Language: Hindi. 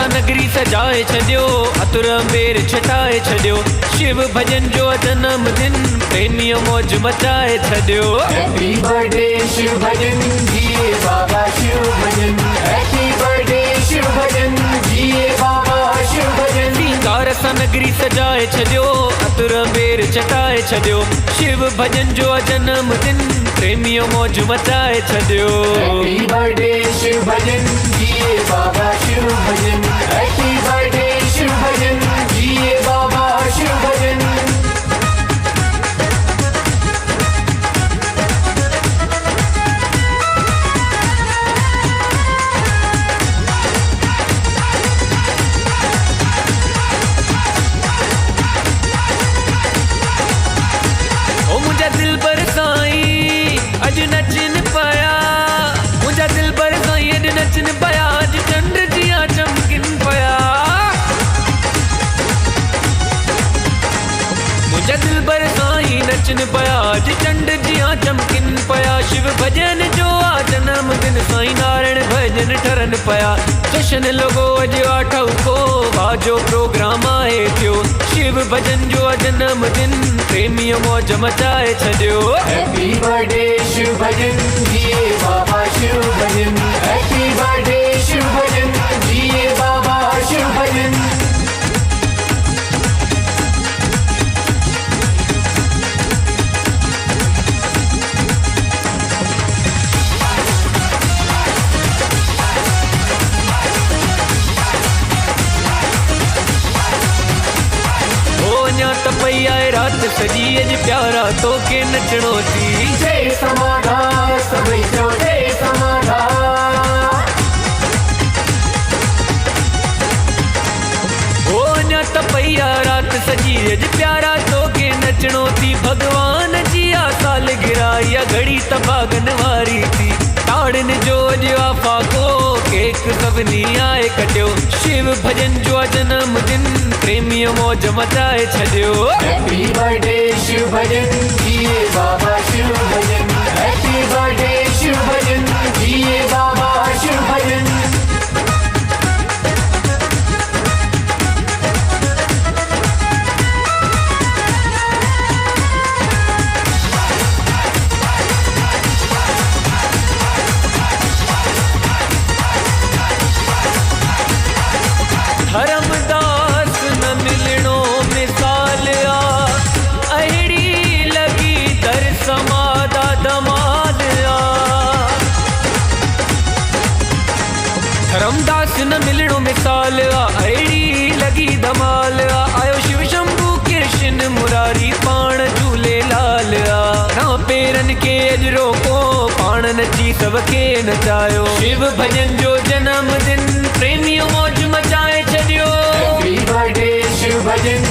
सां नगरी सजाए छॾियो, अतुर अंबेर छिटाए छॾियो, शिव भजन जो जन्मदिन प्रेमीअ मौज मचाए छॾियो। हैप्पी बर्थडे शिव भजन जिए बाबा शिव भजन, हैप्पी बर्थडे शिव भजन जिए बाबा शिव भजन। सिंगार सां नगरी सजाए छॾियो, अतुर अंबेर छिटाए छॾियो, शिव भजन जो जन्मदिन प्रेमीअ मौज मचाए छॾियो। हैप्पी बर्थडे शिव भजन जिए बाबा शिव भजन, हैप्पी बर्थडे शिव भजन जिए बाबा शिव भजन। ओ मुंहिंजा दिल पर साईं अॼु नचनि पिया, मुंहिंजा दिल पर साईं अॼु नचनि पिया, अॼु चंड जिया चमकिन पिया। मुंहिंजा दिल पर साईं नचनि पिया, अॼु चंड जिया चमकिन पिया। शिव भजन जो आ जन्मदिन साईं नारायण भजन ठरनि पिया। जशन लॻो अॼु आठौको वाजो प्रोग्राम आहे थियो, शिव भजन जो जन्मदिन प्रेमीअ मौज मचाए छॾियो। हैप्पी बर्थडे शिव भजन जिए बाबा शिव भजन, हैप्पी बर्थडे शिव भजन जिए बाबा शिव भजन। त पई आहे राति सॼी अॼु प्यारा तोखे नचणो थी। जय समाधान सभई चओ जय समाधान। ओ अञा त पई आहे राति सॼी अॼु प्यारा तोखे नचणो थी। भॻवान जी आ सालगिरह इहा घड़ी त भागन वारी थी। ताड़नि जो अॼु आ फाको केक सभिनी आए कटियो, शिव भजन जो जन्मदिन प्रेमीअ मौज मचाए छॾियो। हैप्पी बर्थडे शिव भजन जिए बाबा शिव भजन, हैप्पी बर्थडे शिव भजन जिए बाबा शिव भजन। धर्मदास न मिलणो मिसाल आ, अहिड़ी लॻी दर समादा दमाद आ। धर्मदास न मिलणो मिसाल आ, अहिड़ी लॻी धमाल आ। आयो शिव शंभू कृष्ण मुरारी पाण झूलेलाल आ। ना पेरनि खे अॼु रोको पाण नची सबके नचायो। शिव भजन जो जन्मदिन प्रेमीअ मौज मचाए छॾियो। हैप्पी बर्थडे शिव भजन